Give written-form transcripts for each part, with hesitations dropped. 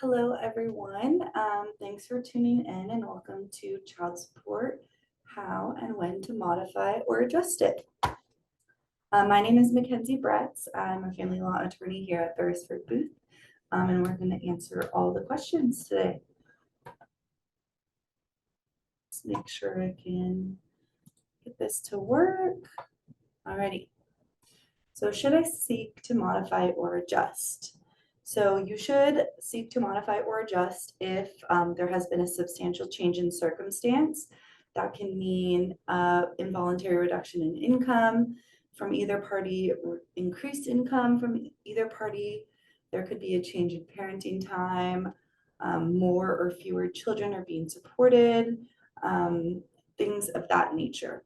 Hello, everyone. Thanks for tuning in and welcome to Child Support, How and When to Modify or Adjust It. My name is Mackenzie Bretz. I'm a family law attorney here at Beresford booth, and we're going to answer all the questions today. Let's make sure I can get this to work. Alrighty. So should I seek to modify or adjust? So you should seek to modify or adjust if there has been a substantial change in circumstance. That can mean involuntary reduction in income from either party or increased income from either party. There could be a change in parenting time, more or fewer children are being supported, things of that nature.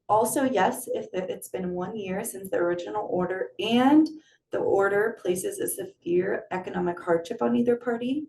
Also, yes, if it's been 1 year since the original order and the order places a severe economic hardship on either party.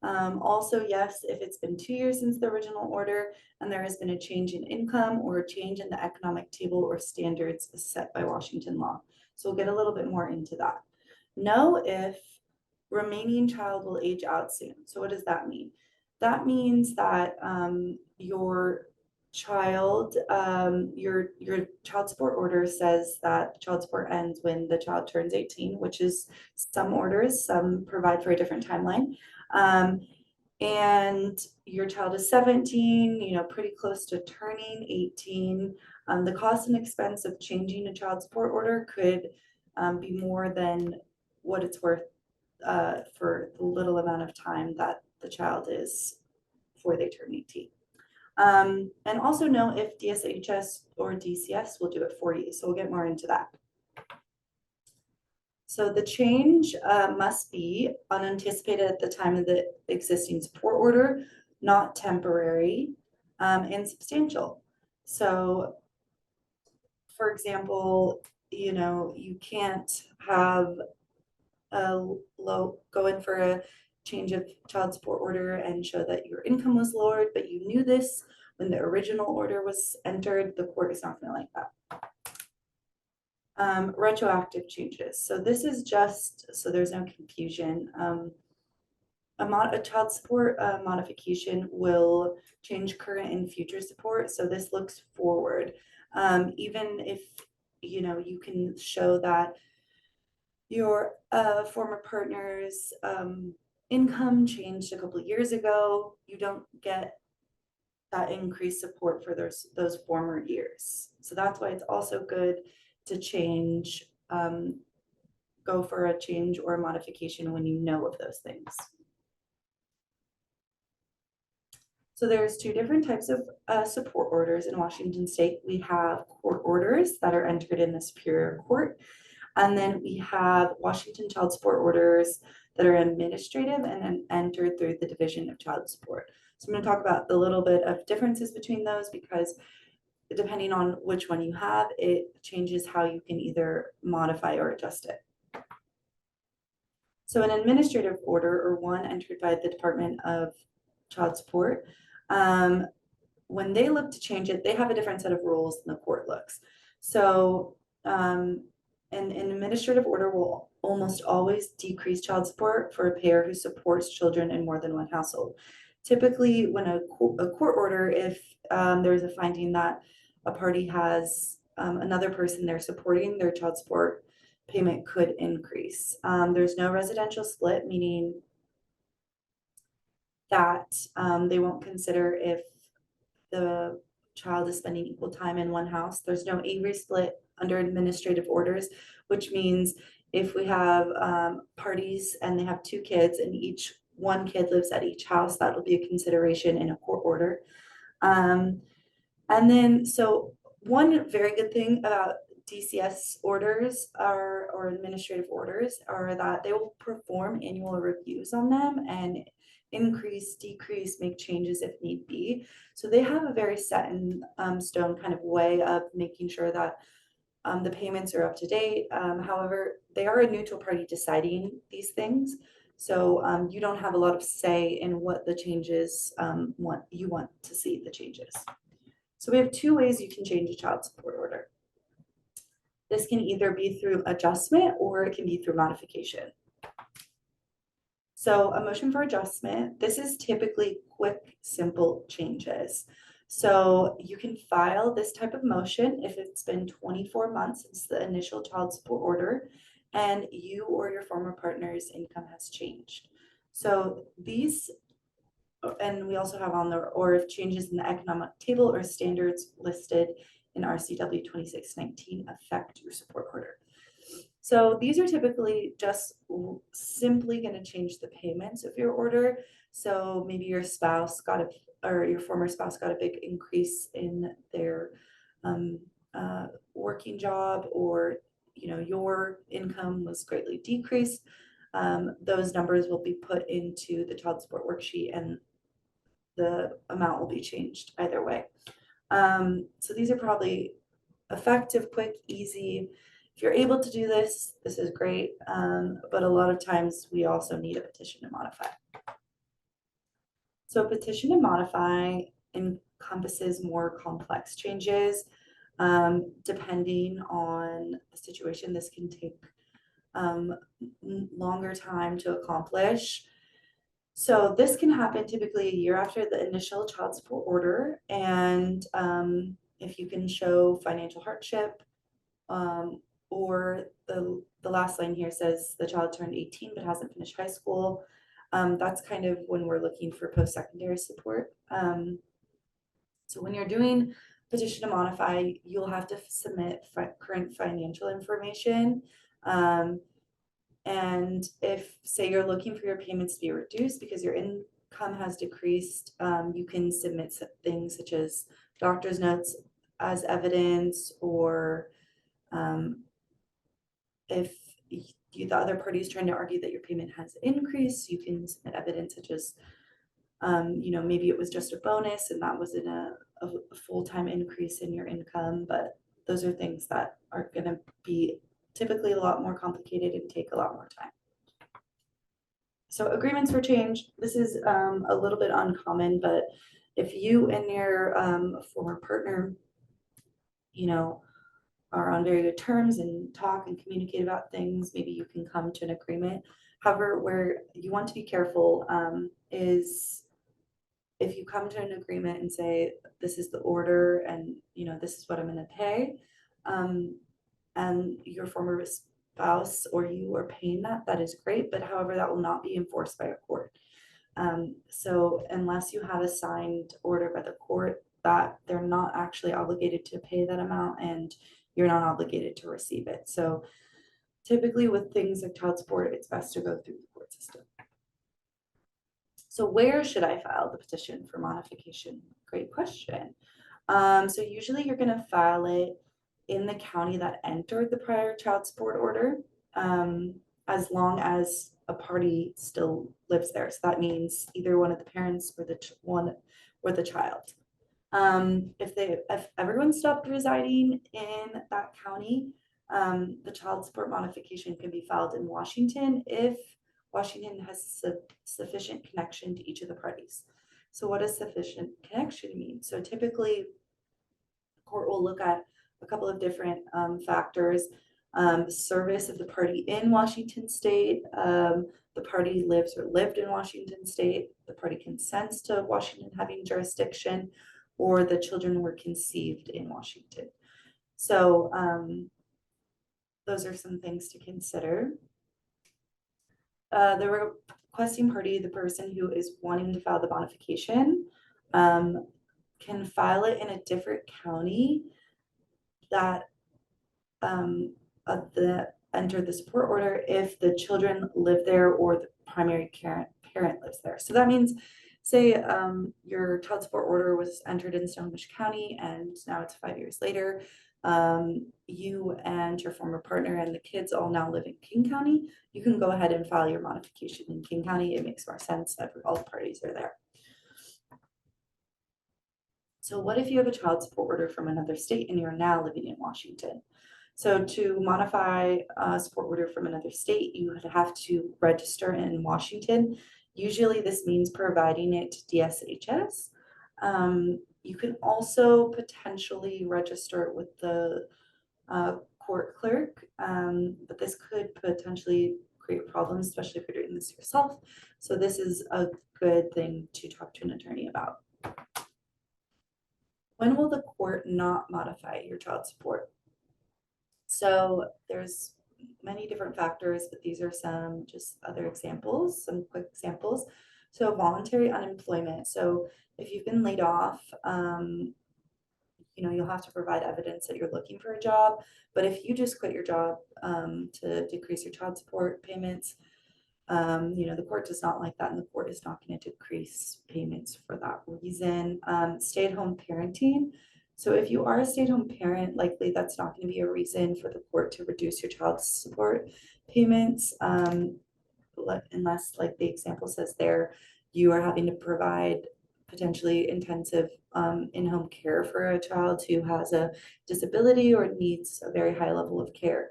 Also, yes, if it's been 2 years since the original order and there has been a change in income or a change in the economic table or standards set by Washington law. So we'll get a little bit more into that. No, if remaining child will age out soon. So what does that mean? That means that your child, your child support order says that child support ends when the child turns 18, which is some orders, some provide for a different timeline. And your child is 17, pretty close to turning 18. The cost and expense of changing a child support order could be more than what it's worth for the little amount of time that the child is before they turn 18. And also know if DSHS or DCS will do it for you. So we'll get more into that. So the change must be unanticipated at the time of the existing support order, not temporary, and substantial. So, for example, you can't have go in for a change of child support order and show that your income was lowered, but you knew this when the original order was entered. The court is not going to like that. Retroactive changes. So this is just so there's no confusion. A child support modification will change current and future support. So this looks forward. Even if you can show that your former partner's income changed a couple of years ago, you don't get that increased support for those former years. So that's why it's also good to change, go for a change or a modification when you know of those things. So there's two different types of support orders in Washington State. We have court orders that are entered in the Superior Court. And then we have Washington child support orders that are administrative and then entered through the Division of Child Support. So I'm going to talk about the little bit of differences between those because depending on which one you have, it changes how you can either modify or adjust it. So an administrative order, or one entered by the Department of Child Support, when they look to change it, they have a different set of rules than the court looks. So an administrative order will almost always decrease child support for a pair who supports children in more than one household. Typically, when a court order, if there's a finding that a party has another person they're supporting, their child support payment could increase. There's no residential split, meaning that they won't consider if the child is spending equal time in one house. There's no A split under administrative orders, which means if we have parties and they have 2 kids and one kid lives at each house, that will be a consideration in a court order. And then, so one very good thing about DCS orders or administrative orders are that they will perform annual reviews on them and increase, decrease, make changes if need be. So they have a very set in stone kind of way of making sure that the payments are up to date. However, they are a neutral party deciding these things. So you don't have a lot of say in what the changes, what you want to see the changes. So we have 2 ways you can change a child support order. This can either be through adjustment or it can be through modification. So a motion for adjustment, this is typically quick, simple changes. So you can file this type of motion if it's been 24 months since the initial child support order and you or your former partner's income has changed. So these, and we also have on there, or if changes in the economic table or standards listed in RCW 2619 affect your support order. So these are typically just simply going to change the payments of your order. So maybe your spouse got a, or your former spouse got a big increase in their um, working job, or your income was greatly decreased. Those numbers will be put into the child support worksheet, and the amount will be changed either way. So these are probably effective, quick, easy. If you're able to do this, this is great. But a lot of times we also need a petition to modify. So a petition to modify encompasses more complex changes. Depending on the situation, this can take longer time to accomplish. So this can happen typically a year after the initial child support order. And if you can show financial hardship, or the last line here says the child turned 18 but hasn't finished high school, that's kind of when we're looking for post-secondary support. So when you're doing petition to modify, you'll have to submit current financial information. And if, say, you're looking for your payments to be reduced because your income has decreased, you can submit things such as doctor's notes as evidence, or if the other party is trying to argue that your payment has increased, you can submit evidence such as, maybe it was just a bonus and that wasn't a full-time increase in your income, but those are things that are going to be typically a lot more complicated and take a lot more time. So agreements for change, this is a little bit uncommon, but if you and your former partner, are on very good terms and talk and communicate about things, maybe you can come to an agreement. However, where you want to be careful is if you come to an agreement and say, this is the order and this is what I'm going to pay, and your former spouse or you are paying that, that is great, but however, that will not be enforced by a court. So unless you have a signed order by the court that they're not actually obligated to pay that amount, and you're not obligated to receive it. So typically with things like child support, it's best to go through the court system. So where should I file the petition for modification? Great question. So usually you're going to file it in the county that entered the prior child support order, as long as a party still lives there. So that means either one of the parents or the child. If everyone stopped residing in that county, the child support modification can be filed in Washington if Washington has sufficient connection to each of the parties. So what does sufficient connection mean? So typically, the court will look at a couple of different factors. Service of the party in Washington state, the party lives or lived in Washington state, the party consents to Washington having jurisdiction, or the children were conceived in Washington. So those are some things to consider. The requesting party, the person who is wanting to file the modification, can file it in a different county that enter the support order if the children live there or the primary parent lives there. So that means, say your child support order was entered in Snohomish County and now it's 5 years later. You and your former partner and the kids all now live in King County. You can go ahead and file your modification in King County. It makes more sense that all the parties are there. So what if you have a child support order from another state and you're now living in Washington? So to modify a support order from another state, you would have to register in Washington. Usually this means providing it to DSHS. You can also potentially register with the court clerk, but this could potentially create problems, especially if you're doing this yourself. So this is a good thing to talk to an attorney about. When will the court not modify your child support? So there's many different factors, but these are some just other examples, some quick examples. So voluntary unemployment. So if you've been laid off, you'll have to provide evidence that you're looking for a job. But if you just quit your job to decrease your child support payments, the court does not like that, and the court is not going to decrease payments for that reason. Stay-at-home parenting. So if you are a stay-at-home parent, likely that's not going to be a reason for the court to reduce your child support payments, unless, like the example says there, you are having to provide potentially intensive in-home care for a child who has a disability or needs a very high level of care.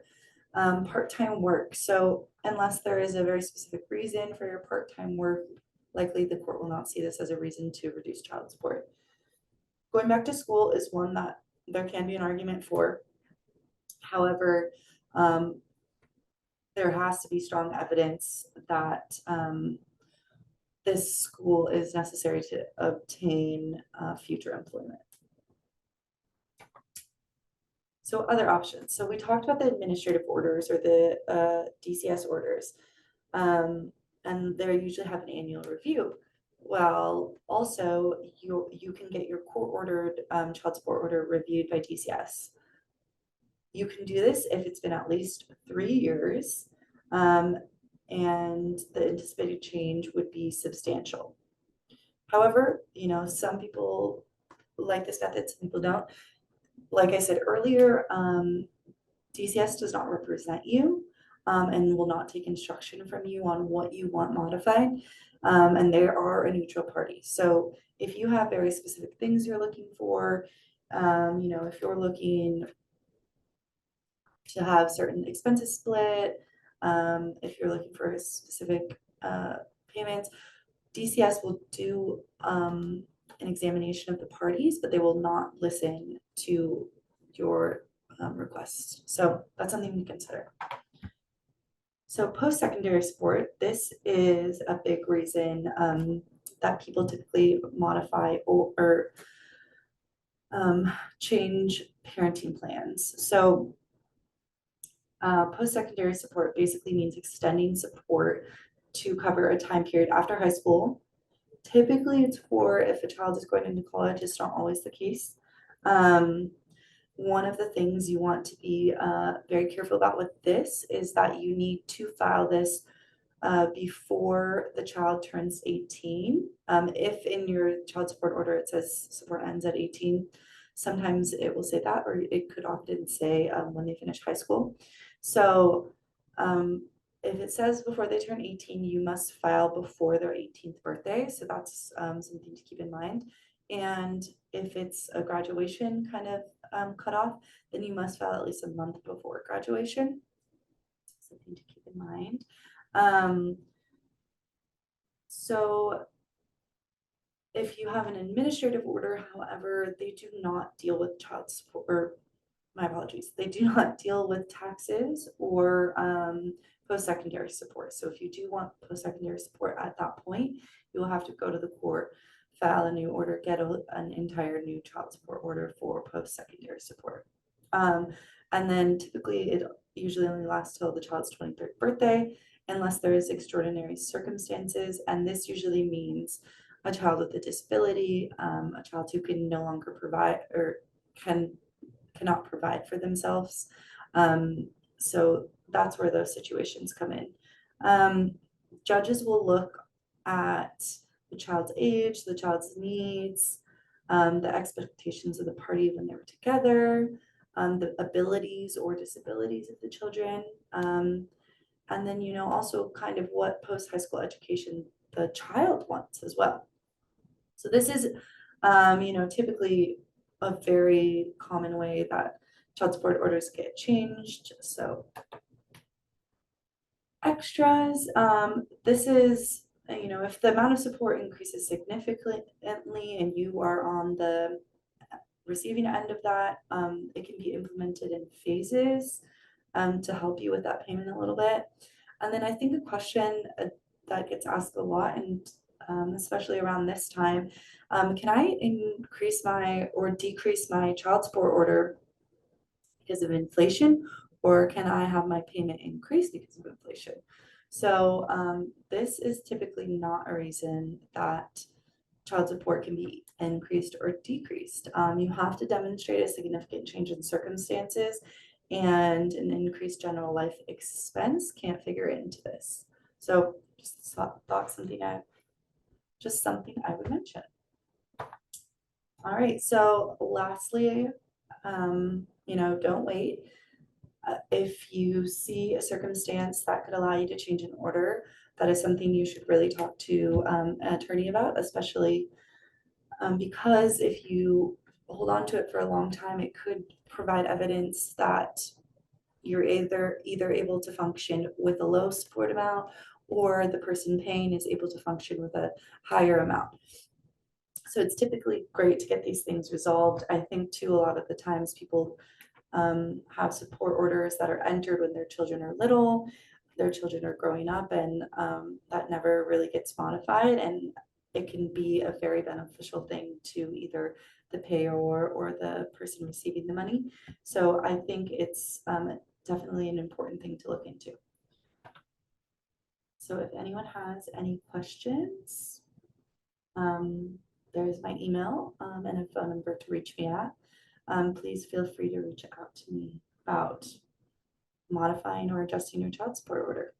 Part-time work. So unless there is a very specific reason for your part-time work, likely the court will not see this as a reason to reduce child support. Going back to school is one that there can be an argument for. However, there has to be strong evidence that this school is necessary to obtain future employment. So other options. So we talked about the administrative orders or the DCS orders, and they usually have an annual review. Well, also you can get your court-ordered child support order reviewed by DCS. You can do this if it's been at least 3 years, and the anticipated change would be substantial. However, some people like this method, some people don't. Like I said earlier, DCS does not represent you and will not take instruction from you on what you want modified. And they are a neutral party. So if you have very specific things you're looking for, if you're looking to have certain expenses split, if you're looking for a specific payments, DCS will do an examination of the parties, but they will not listen to your requests. So that's something to consider. So post-secondary support, this is a big reason that people typically modify or change parenting plans. So post-secondary support basically means extending support to cover a time period after high school. Typically, it's for if a child is going into college. It's not always the case. One of the things you want to be very careful about with this is that you need to file this before the child turns 18. If in your child support order it says support ends at 18, sometimes it will say that, or it could often say when they finish high school. So if it says before they turn 18, you must file before their 18th birthday. So that's something to keep in mind. And if it's a graduation kind of cutoff, then you must file at least a month before graduation. Something to keep in mind. So if you have an administrative order, however, they do not deal with child support, or my apologies, they do not deal with taxes or post-secondary support. So if you do want post-secondary support at that point, you will have to go to the court, file a new order, get an entire new child support order for post-secondary support. And then typically it usually only lasts till the child's 23rd birthday, unless there is extraordinary circumstances. And this usually means a child with a disability, a child who can no longer provide or cannot provide for themselves. So that's where those situations come in. Judges will look at the child's age, the child's needs, the expectations of the party when they were together, the abilities or disabilities of the children, and then, also kind of what post-high school education the child wants as well. So this is, typically a very common way that child support orders get changed. So extras, this is, if the amount of support increases significantly and you are on the receiving end of that, it can be implemented in phases to help you with that payment a little bit. And then I think a question that gets asked a lot, and especially around this time, can I increase my or decrease my child support order because of inflation, or can I have my payment increase because of inflation? So this is typically not a reason that child support can be increased or decreased. You have to demonstrate a significant change in circumstances, and an increased general life expense can't figure into this. So just thought something I would mention. All right, so lastly, don't wait. If you see a circumstance that could allow you to change an order, that is something you should really talk to an attorney about, especially because if you hold on to it for a long time, it could provide evidence that you're either able to function with a low support amount, or the person paying is able to function with a higher amount. So it's typically great to get these things resolved. I think too, a lot of the times people have support orders that are entered when their children are little, their children are growing up, and that never really gets modified. And it can be a very beneficial thing to either the payer or the person receiving the money. So I think it's definitely an important thing to look into. So if anyone has any questions, there's my email and a phone number to reach me at. Please feel free to reach out to me about modifying or adjusting your child support order.